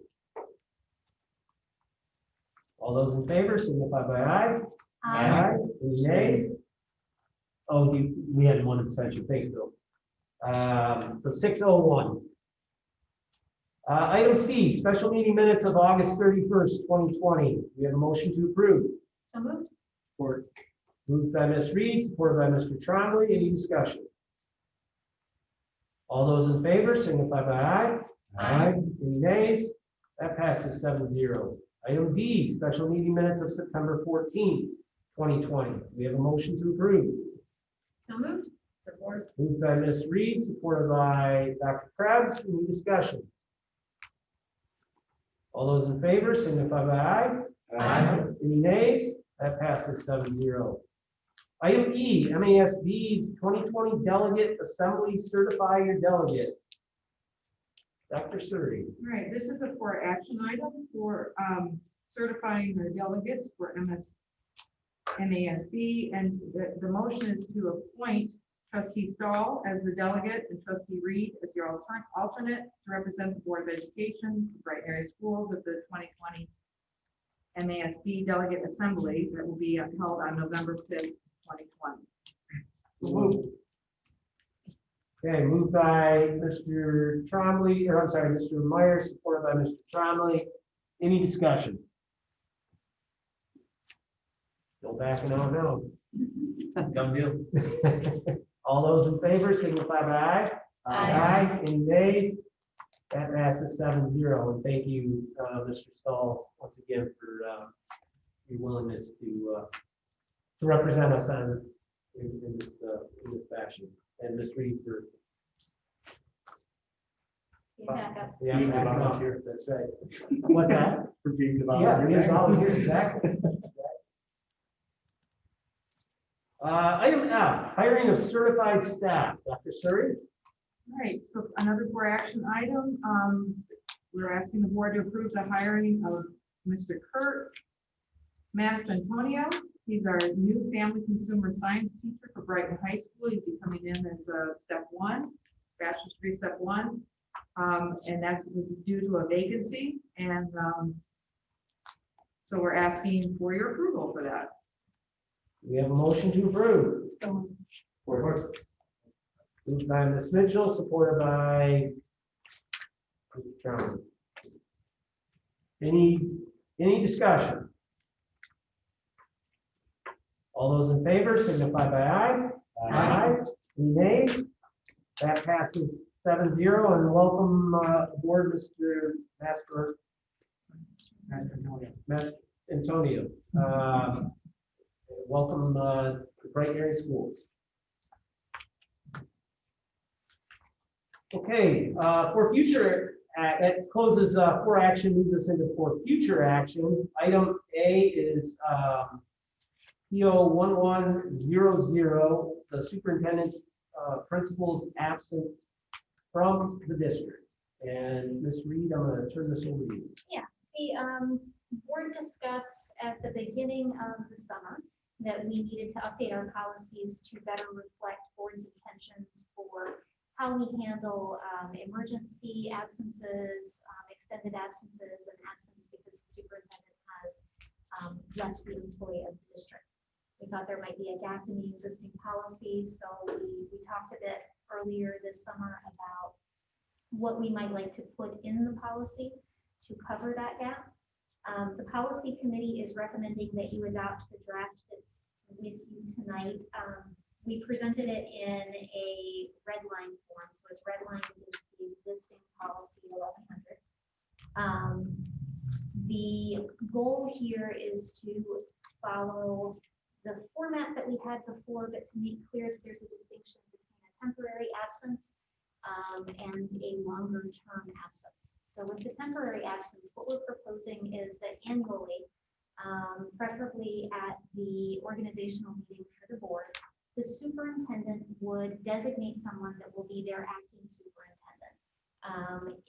Speaker 3: All those in favor signify by aye. Aye. Any nays? Oh, we had one abstention. Thank you, Bill. So 6:01. Item C, special meeting minutes of August 31st, 2020. We have a motion to approve.
Speaker 1: So moved.
Speaker 3: Support. Moved by Ms. Reed, supported by Mr. Trombley. Any discussion? All those in favor signify by aye.
Speaker 1: Aye.
Speaker 3: Any nays? That passes 7-0. Item D, special meeting minutes of September 14th, 2020. We have a motion to approve.
Speaker 1: So moved. Support.
Speaker 3: Moved by Ms. Reed, supported by Dr. Krebs. Any discussion? All those in favor signify by aye.
Speaker 1: Aye.
Speaker 3: Any nays? That passes 7-0. Item E, MASB's 2020 Delegate Assembly, certify your delegate. Dr. Suri.
Speaker 5: All right, this is a for action item for certifying the delegates for MASB, and the motion is to appoint trustee Stahl as the delegate and trustee Reed as your alternate to represent the Board of Education, Brighton Area Schools at the 2020 MASB Delegate Assembly that will be held on November 5th, 2020.
Speaker 3: Okay, moved by Mr. Trombley, or I'm sorry, Mr. Myers, supported by Mr. Trombley. Any discussion? Still backing out now.
Speaker 2: Done deal.
Speaker 3: All those in favor signify by aye.
Speaker 1: Aye.
Speaker 3: Any nays? That passes 7-0. And thank you, Mr. Stahl, once again for your willingness to represent us in this fashion. And Ms. Reed for
Speaker 1: Backup.
Speaker 3: being the volunteer. That's right. What's that?
Speaker 7: For being the
Speaker 3: Yeah, being a volunteer, exactly. Item F, hiring of certified staff. Dr. Suri?
Speaker 5: All right, so another for action item, we're asking the board to approve the hiring of Mr. Kurt Mastrantonio. He's our new family consumer science teacher for Brighton High School. He's coming in as a step 1, bachelor's degree step 1. And that was due to a vacancy. And so we're asking for your approval for that.
Speaker 3: We have a motion to approve. Moved by Ms. Mitchell, supported by Mr. Trump. Any discussion? All those in favor signify by aye. Aye. Any nays? That passes 7-0, and welcome aboard, Mr. Antonio. Welcome to Brighton Area Schools. Okay, for future, that closes for action, moves us into for future action. Item A is PO 1100, the superintendent's principals absent from the district. And Ms. Reed, I'm going to turn this over to you.
Speaker 1: Yeah, the board discussed at the beginning of the summer that we needed to update our policies to better reflect board's intentions for how we handle emergency absences, extended absences, and absence because the superintendent has left the employee of the district. We thought there might be a gap in the existing policy, so we talked a bit earlier this summer about what we might like to put in the policy to cover that gap. The policy committee is recommending that you adopt the draft that's with you tonight. We presented it in a red line form, so it's redlined against the existing policy 1100. The goal here is to follow the format that we had before, but to make clear that there's a distinction between a temporary absence and a longer term absence. So with the temporary absence, what we're proposing is that annually, preferably at the organizational meeting for the board, the superintendent would designate someone that will be their acting superintendent.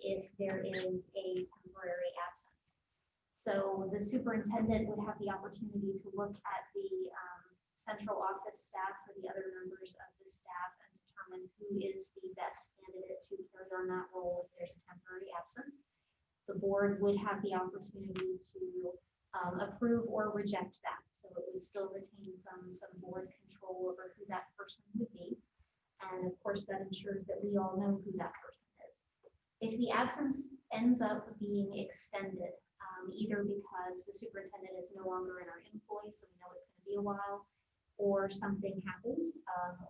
Speaker 1: if there is a temporary absence. So the superintendent would have the opportunity to look at the central office staff or the other members of the staff and determine who is the best candidate to carry on that role if there's a temporary absence. The board would have the opportunity to approve or reject that. So it would still retain some board control over who that person would be. And of course, that ensures that we all know who that person is. If the absence ends up being extended, either because the superintendent is no longer in our employ, so we know it's going to be a while, or something happens,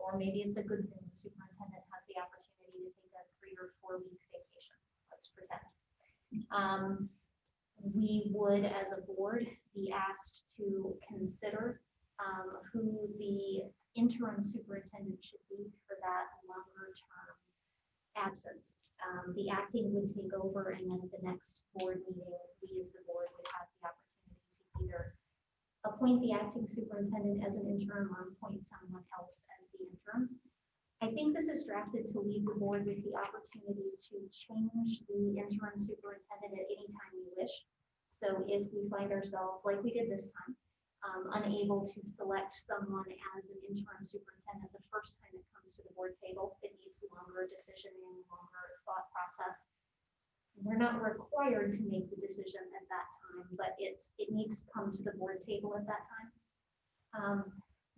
Speaker 1: or maybe it's a good thing the superintendent has the opportunity to take a 3 or 4 week vacation. Let's pretend. We would, as a board, be asked to consider who the interim superintendent should be for that longer term absence. The acting would take over, and then at the next board meeting, we as the board would have the opportunity to either appoint the acting superintendent as an interim or appoint someone else as the interim. I think this is drafted to leave the board with the opportunity to change the interim superintendent at any time we wish. So if we find ourselves, like we did this time, unable to select someone as an interim superintendent the first time it comes to the board table, it needs longer decisioning, longer thought process. We're not required to make the decision at that time, but it needs to come to the board table at that time.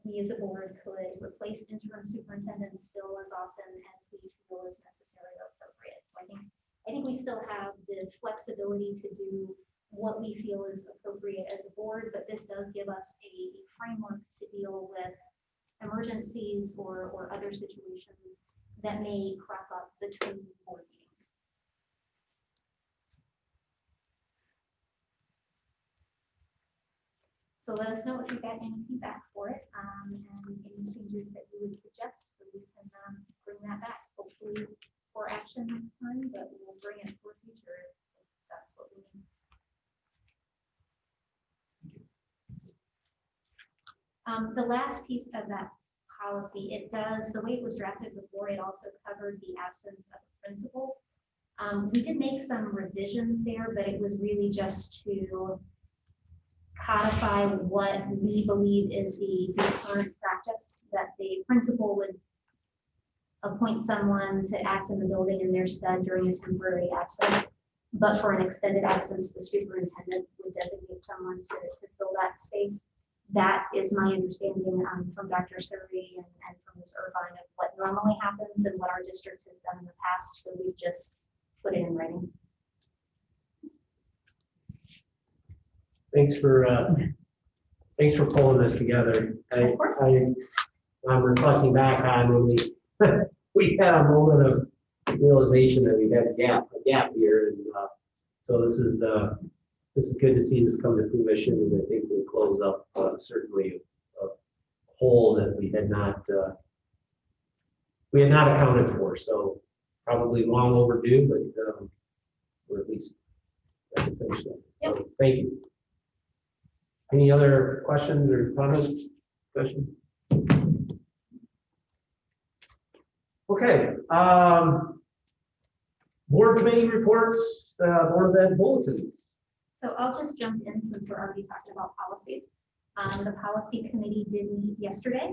Speaker 1: We as a board could replace interim superintendents still as often as we feel is necessary or appropriate. So I think we still have the flexibility to do what we feel is appropriate as a board, but this does give us a framework to deal with emergencies or other situations that may crop up between board meetings. So let us know if you got any feedback for it and any changes that you would suggest so we can bring that back, hopefully for action next time, but we'll bring it for future if that's what we need. The last piece of that policy, it does, the way it was drafted before, it also covered the absence of a principal. We did make some revisions there, but it was really just to codify what we believe is the current practice, that the principal would appoint someone to act in the building in their stead during a temporary absence. But for an extended absence, the superintendent would designate someone to fill that space. That is my understanding from Dr. Surrey and from Ms. Irvine of what normally happens and what our district has done in the past. So we've just put it in writing.
Speaker 3: Thanks for pulling this together. I'm reflecting back on when we had a moment of realization that we had a gap here, and so this is good to see this come to fruition, and I think we'll close up certainly a hole that we had not accounted for. So probably long overdue, but we're at least at the finish line.
Speaker 1: Yep.
Speaker 3: So thank you. Any other questions or comments? Questions? Okay. Board committee reports, board of ed bulletins.
Speaker 1: So I'll just jump in since we're already talking about policies. The policy committee did meet yesterday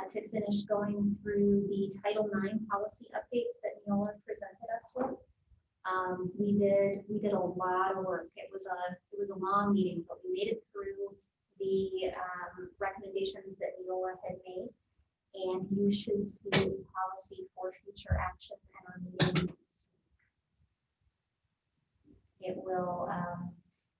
Speaker 1: to finish going through the Title IX policy updates that Neola presented us with. We did a lot of work. It was a long meeting, but we made it through the recommendations that Neola had made, and you should see policy for future action at our meeting this week. It will.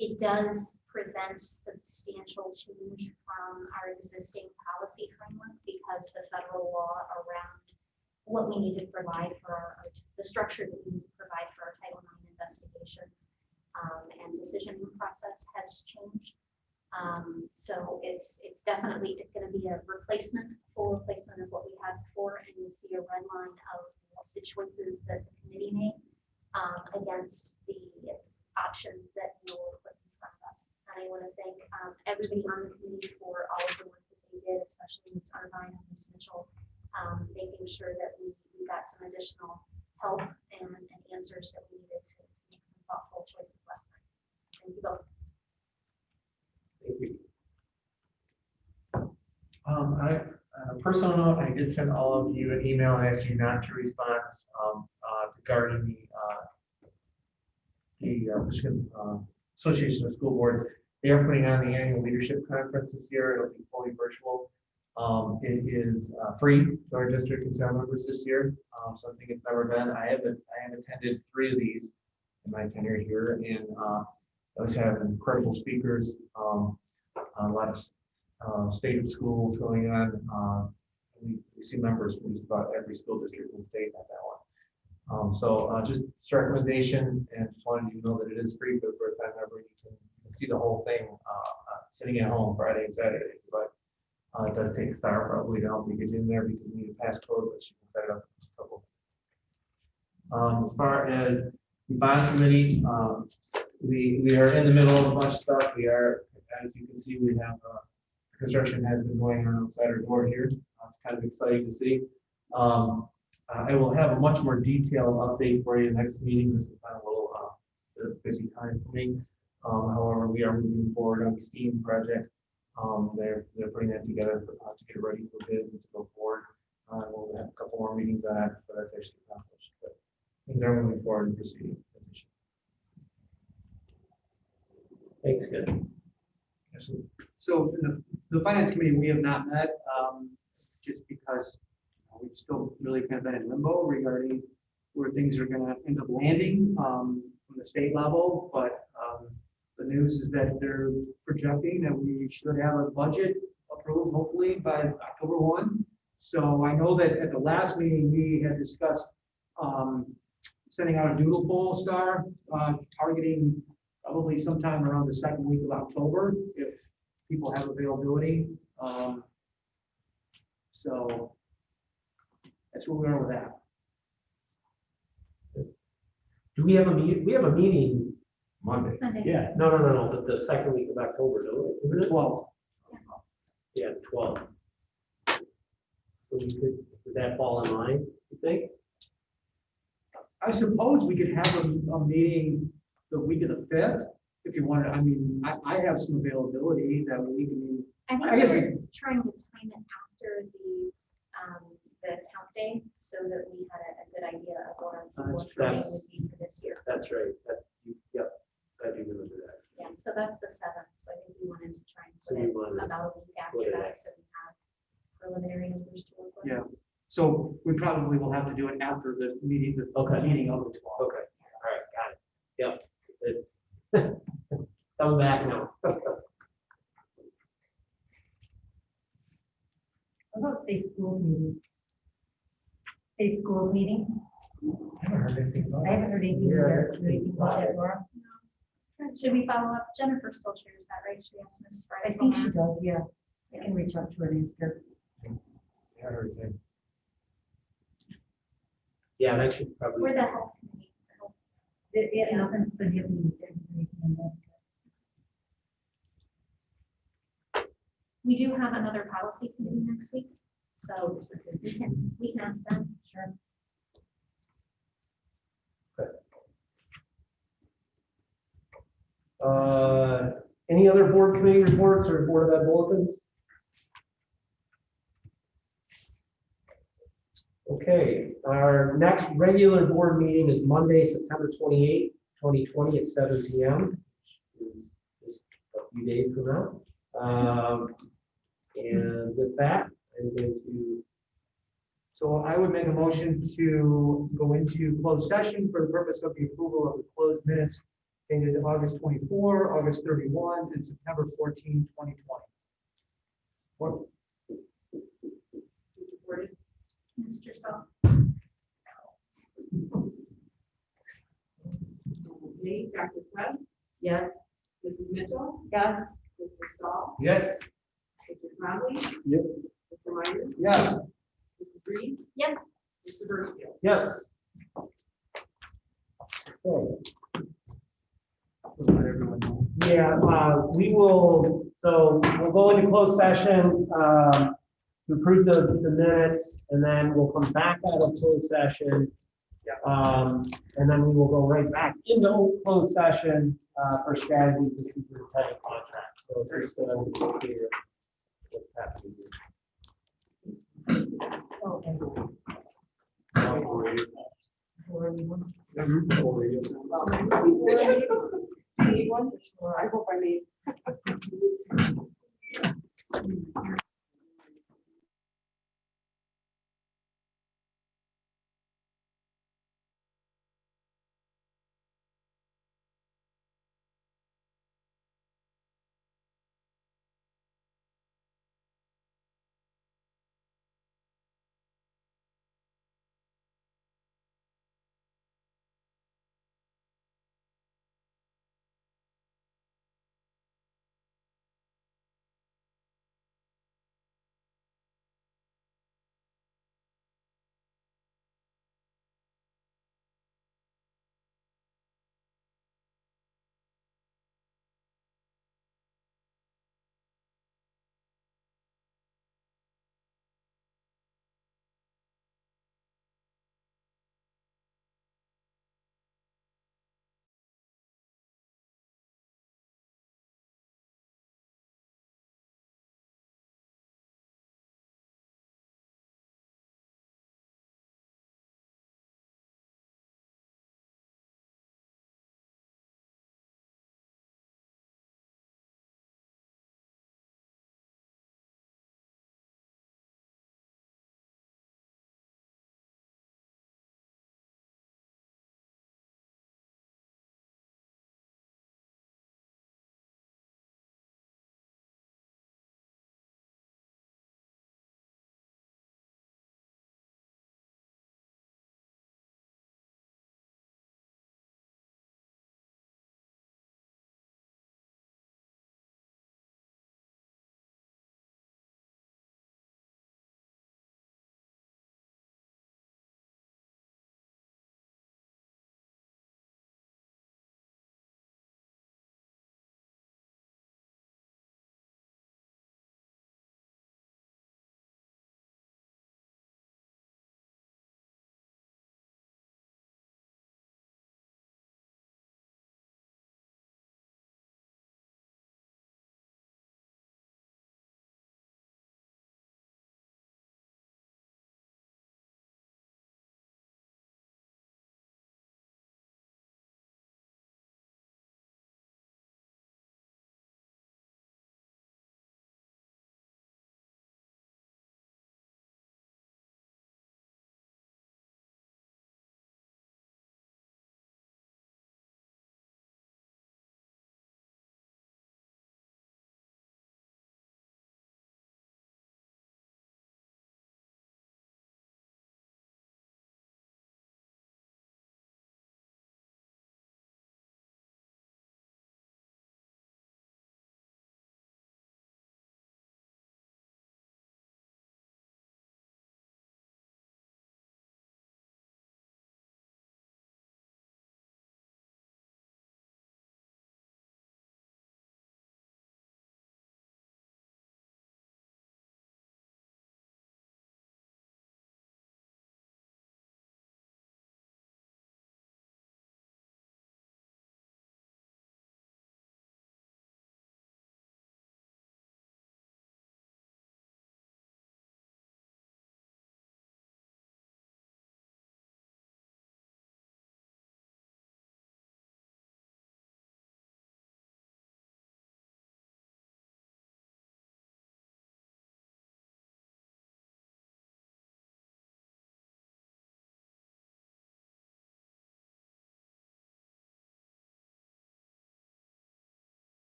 Speaker 1: It does present substantial change from our existing policy framework because the federal law around what we need to provide for the structure that we need to provide for our Title IX investigations and decision process has changed. So it's definitely, it's going to be a full replacement of what we had before, and you'll see a red line of the choices that the committee made against the options that you'll put in front of us. And I want to thank everybody on the committee for all of the work that they did, especially Ms. Irvine and Ms. Mitchell, making sure that we got some additional help and answers that we needed to make some thoughtful choices last night. Thank you both.
Speaker 3: Thank you.
Speaker 2: Personal note, I did send all of you an email and asked you not to respond regarding the Michigan Association of School Boards. They are putting on the annual leadership conference this year. It'll be fully virtual. It is free to our district and to our members this year. Something it's never been. I have attended 3 of these in my tenure here, and those have incredible speakers. A lot of state of schools going on. We see members from just about every school district in the state at that one. So just recommendation, and just wanted you to know that it is free for the first time ever. You can see the whole thing sitting at home Friday and Saturday, but it does take a star probably to help you get in there because you need a passcode, but you can set it up in a couple. As far as the bond committee, we are in the middle of a bunch of stuff. We are, as you can see, we have construction has been going on outside our door here. It's kind of exciting to see. I will have a much more detailed update for you next meeting. This is kind of a little busy time for me. However, we are moving forward on the STEAM project. They're putting that together to get it ready for bid and to go forward. We'll have a couple more meetings on that, but that's actually accomplished. But things are moving forward and proceeding.
Speaker 3: Thanks, good.
Speaker 2: Absolutely.
Speaker 10: So the finance committee, we have not met, just because we've still really kind of been in limbo regarding where things are going to end up landing from the state level. But the news is that they're projecting that we should have a budget approved hopefully by October 1. So I know that at the last meeting we had discussed sending out a doodle poll star targeting probably sometime around the second week of October if people have availability. So that's where we are with that.
Speaker 3: Do we have a meeting? We have a meeting
Speaker 2: Monday.
Speaker 3: Yeah. No. The second week of October, don't we? Isn't it?
Speaker 10: 12.
Speaker 3: Yeah, 12. So we could that fall in line, you think?
Speaker 10: I suppose we could have a meeting the week of the 5th if you wanted. I mean, I have some availability that week.
Speaker 1: I think
Speaker 10: I guess
Speaker 1: we were trying to time it after the count day so that we had a good idea of what our training would be for this year.
Speaker 3: That's right. Yep, I do remember that.
Speaker 1: Yeah, so that's the 7th. So I think we wanted to try and
Speaker 3: So
Speaker 1: put
Speaker 3: we
Speaker 1: it
Speaker 3: wanted
Speaker 1: about a week after that, so we have preliminary numbers to work with.
Speaker 10: Yeah. So we probably will have to do it after the meeting, meeting of the 12th.
Speaker 3: Okay. All right, got it. Yep. Come back now.
Speaker 8: What about safe schools meeting? Safe schools meeting?
Speaker 2: I haven't heard anything about
Speaker 8: I haven't heard anything either. Anything about that, Laura?
Speaker 1: Should we follow up? Jennifer still chairs that, right? Should we ask Ms.
Speaker 8: I think she does, yeah. I can reach out to her and ask her.
Speaker 2: I heard anything.
Speaker 3: Yeah, that should probably.
Speaker 1: We're the health committee.
Speaker 8: Yeah, nothing's been happening.
Speaker 1: We do have another policy committee next week, so we can ask them. Sure.
Speaker 3: Any other board committee reports or board of ed bulletins? Okay, our next regular board meeting is Monday, September 28th, 2020 at 7 p.m. Just a few days from now. And with that, I'm going to.
Speaker 10: So I would make a motion to go into closed session for the purpose of the approval of the closed minutes dated August 24, August 31, and September 14, 2020. What?
Speaker 1: Supported. Mr. Stahl.
Speaker 5: Me, Dr. Webb,
Speaker 8: Yes.
Speaker 5: Mrs. Mitchell,
Speaker 8: Yeah.
Speaker 5: Mr. Stahl,
Speaker 2: Yes.
Speaker 5: Mr. Conley.
Speaker 3: Yep.
Speaker 5: Mr. Myers,
Speaker 10: Yes.
Speaker 5: Mrs. Reed,
Speaker 1: Yes.
Speaker 5: Mr. Bernfield.
Speaker 3: Yes. Okay.
Speaker 2: Let everyone know.
Speaker 3: Yeah, we will, so we'll go into closed session, to approve the minutes, and then we'll come back out of closed session And then we will go right back into closed session for strategy for superintendent contract. So just clear what's happening
Speaker 5: I hope I made.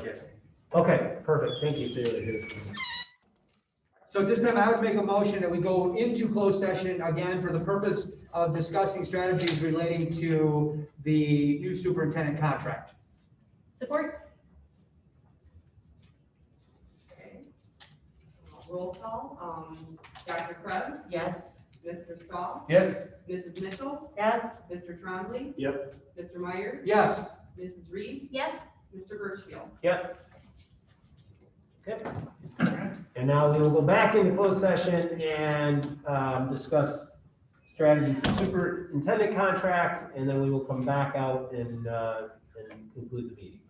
Speaker 10: yes.
Speaker 3: Okay, perfect. Thank you.
Speaker 10: So at this time, I would make a motion that we go into closed session again for the purpose of discussing strategies relating to the new superintendent contract.
Speaker 9: Support? Okay. Roll call,
Speaker 14: Dr. Krebs,
Speaker 9: yes.
Speaker 14: Mr. Stahl,
Speaker 3: Yes?
Speaker 14: Mrs. Mitchell,
Speaker 8: Yes?
Speaker 14: Mr. Trombley,
Speaker 7: Yep.
Speaker 14: Mr. Myers.
Speaker 10: Yes.
Speaker 14: Mrs. Reed,
Speaker 1: Yes?
Speaker 14: Mr. Birchfield.
Speaker 3: Yes. Okay. And now we will go back into closed session and discuss strategy for superintendent contract, and then we will come back out and conclude the meeting.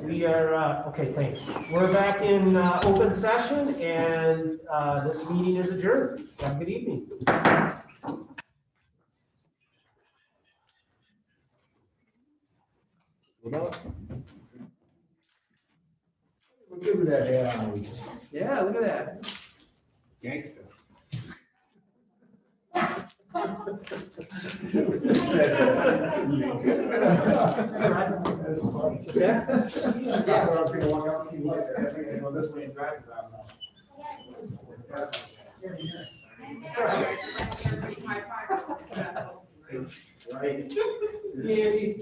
Speaker 3: We are, okay, thanks. We're back in open session and this meeting is adjourned. Have a good evening. Look at that. Yeah, look at that.
Speaker 7: Gangster.
Speaker 3: Yeah.
Speaker 7: I was gonna walk out and see what, I go this way and drive it out now. Right.
Speaker 3: Andy.